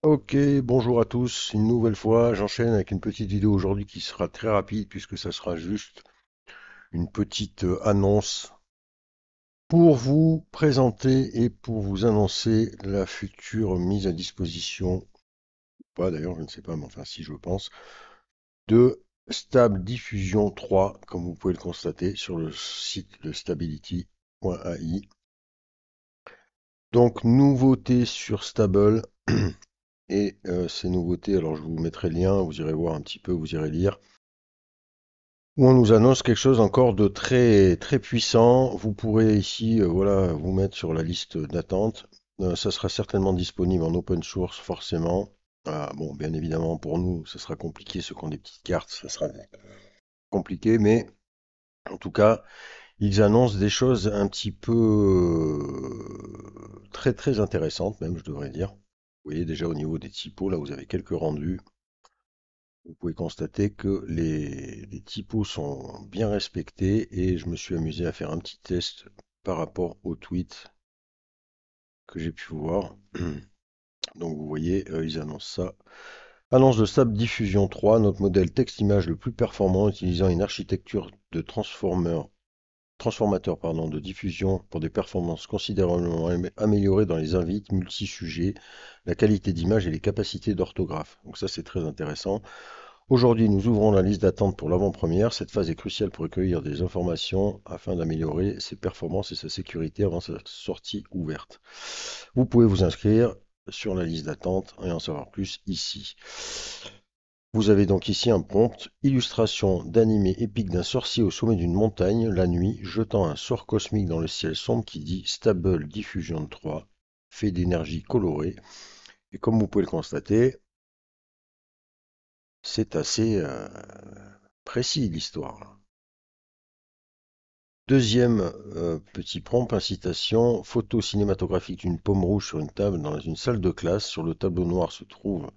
Ok, bonjour à tous. Une nouvelle fois, j'enchaîne avec une petite vidéo aujourd'hui qui sera très rapide puisque ça sera juste une petite annonce pour vous présenter et pour vous annoncer la future mise à disposition, pas d'ailleurs, je ne sais pas, mais enfin si je pense, de Stable Diffusion 3, comme vous pouvez le constater sur le site de stability.ai. Donc, nouveauté sur Stable et ces nouveautés, alors je vous mettrai le lien, vous irez voir un petit peu, vous irez lire. Où on nous annonce quelque chose encore de très très puissant. Vous pourrez ici, voilà, vous mettre sur la liste d'attente. Ça sera certainement disponible en open source, forcément. Bon, bien évidemment, pour nous, ça sera compliqué. Ceux qui ont des petites cartes, ça sera compliqué, mais en tout cas, ils annoncent des choses un petit peu très très intéressantes, même, je devrais dire. Vous voyez déjà au niveau des typos, là, vous avez quelques rendus. Vous pouvez constater que les typos sont bien respectés et je me suis amusé à faire un petit test par rapport aux tweets que j'ai pu voir. Donc vous voyez, ils annoncent ça. Annonce de SAP Diffusion 3, notre modèle texte-image le plus performant utilisant une architecture de transformateur de diffusion pour des performances considérablement améliorées dans les invites multi-sujets, la qualité d'image et les capacités d'orthographe. Donc ça c'est très intéressant. Aujourd'hui, nous ouvrons la liste d'attente pour l'avant-première. Cette phase est cruciale pour recueillir des informations afin d'améliorer ses performances et sa sécurité avant sa sortie ouverte. Vous pouvez vous inscrire sur la liste d'attente et en savoir plus ici. Vous avez donc ici un prompt, illustration d'animé épique d'un sorcier au sommet d'une montagne, la nuit, jetant un sort cosmique dans le ciel sombre qui dit Stable Diffusion 3, fait d'énergie colorée. Et comme vous pouvez le constater, c'est assez précis l'histoire. Deuxième petit prompt, incitation, photo cinématographique d'une pomme rouge sur une table dans une salle de classe. Sur le tableau noir se trouvent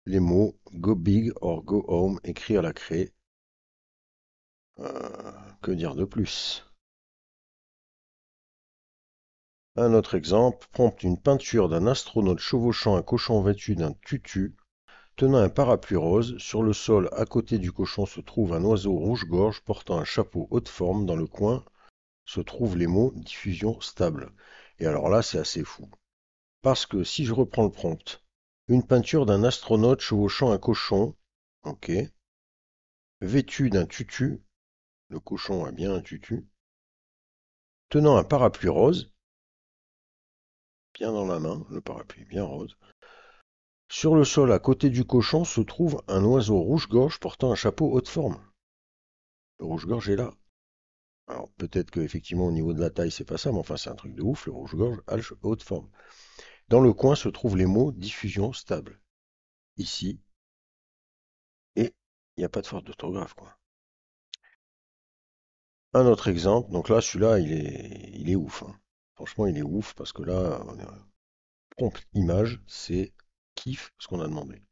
les mots Go big or go home écrits à la craie. Que dire de plus? Un autre exemple, prompt une peinture d'un astronaute chevauchant un cochon vêtu d'un tutu, tenant un parapluie rose. Sur le sol, à côté du cochon, se trouve un oiseau rouge-gorge portant un chapeau haute forme. Dans le coin se trouvent les mots diffusion stable. Et alors là, c'est assez fou. Parce que si je reprends le prompt, une peinture d'un astronaute chevauchant un cochon, ok, vêtu d'un tutu, le cochon a bien un tutu, tenant un parapluie rose, bien dans la main, le parapluie bien rose. Sur le sol, à côté du cochon, se trouve un oiseau rouge-gorge portant un chapeau haute forme. Le rouge-gorge est là. Alors peut-être qu'effectivement au niveau de la taille c'est pas ça, mais enfin c'est un truc de ouf, le rouge-gorge a le haute forme. Dans le coin se trouvent les mots diffusion stable. Ici, et il n'y a pas de faute d'orthographe, quoi. Un autre exemple, donc là, celui-là, il est ouf, hein. Franchement, il est ouf parce que là, prompt image, c'est kiff ce qu'on a demandé.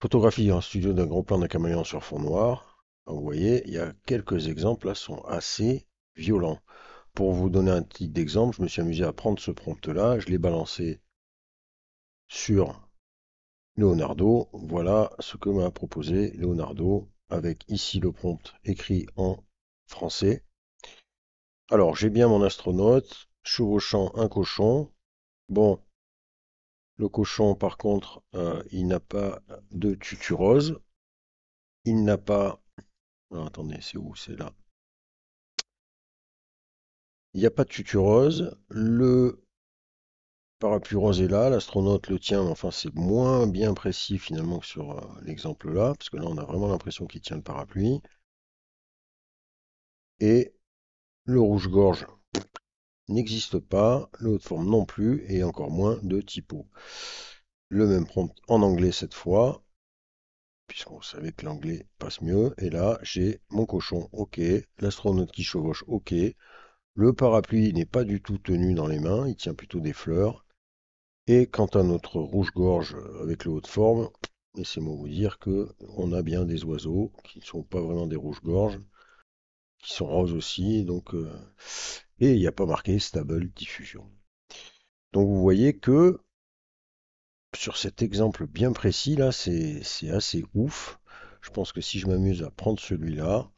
Photographie en studio d'un gros plan d'un caméléon sur fond noir. Vous voyez, il y a quelques exemples là, sont assez violents. Pour vous donner un petit exemple, je me suis amusé à prendre ce prompt-là, je l'ai balancé sur Leonardo. Voilà ce que m'a proposé Leonardo, avec ici le prompt écrit en français. Alors, j'ai bien mon astronaute chevauchant un cochon. Bon, le cochon, par contre, il n'a pas de tutu rose. Il n'a pas... Alors, attendez, c'est où? C'est là. Il n'y a pas de tutu rose. Le parapluie rose est là. L'astronaute le tient, mais enfin, c'est moins bien précis finalement que sur l'exemple là, parce que là, on a vraiment l'impression qu'il tient le parapluie. Et le rouge-gorge n'existe pas, le haut de forme non plus, et encore moins de typo. Le même prompt en anglais cette fois, puisqu'on savait que l'anglais passe mieux. Et là, j'ai mon cochon, ok. L'astronaute qui chevauche, ok. Le parapluie n'est pas du tout tenu dans les mains, il tient plutôt des fleurs. Et quant à notre rouge-gorge avec le haut de forme, laissez-moi vous dire que on a bien des oiseaux qui ne sont pas vraiment des rouges-gorges, qui sont roses aussi, donc et il n'y a pas marqué Stable Diffusion. Donc vous voyez que sur cet exemple bien précis là, c'est assez ouf. Je pense que si je m'amuse à prendre celui-là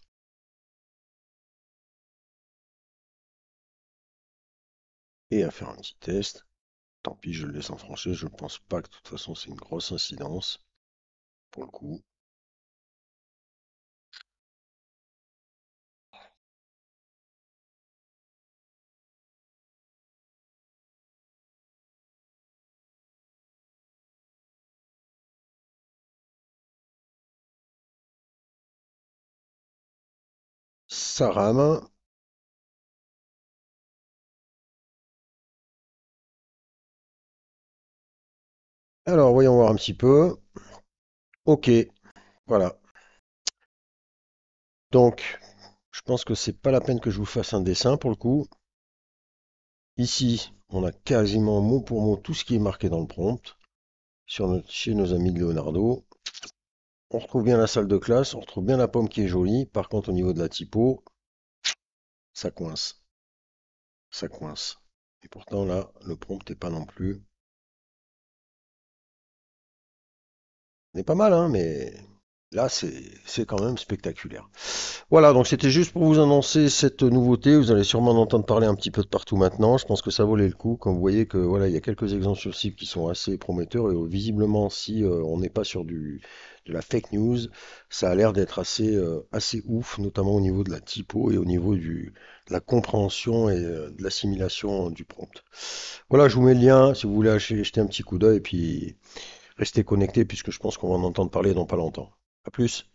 et à faire un petit test, tant pis, je le laisse en français, je ne pense pas que de toute façon c'est une grosse incidence pour le coup. Ça rame. Alors voyons voir un petit peu. Ok, voilà. Donc, je pense que c'est pas la peine que je vous fasse un dessin pour le coup. Ici, on a quasiment mot pour mot tout ce qui est marqué dans le prompt chez nos amis de Leonardo. On retrouve bien la salle de classe, on retrouve bien la pomme qui est jolie. Par contre, au niveau de la typo, ça coince. Ça coince. Et pourtant, là, le prompt n'est pas non plus. On est pas mal, hein, mais là, c'est quand même spectaculaire. Voilà, donc c'était juste pour vous annoncer cette nouveauté. Vous allez sûrement en entendre parler un petit peu de partout maintenant. Je pense que ça valait le coup. Comme vous voyez que voilà, il y a quelques exemples sur site qui sont assez prometteurs et visiblement, si on n'est pas sur de la fake news, ça a l'air d'être assez ouf, notamment au niveau de la typo et au niveau de la compréhension et de l'assimilation du prompt. Voilà, je vous mets le lien si vous voulez jeter un petit coup d'œil et puis restez connectés puisque je pense qu'on va en entendre parler dans pas longtemps. À plus.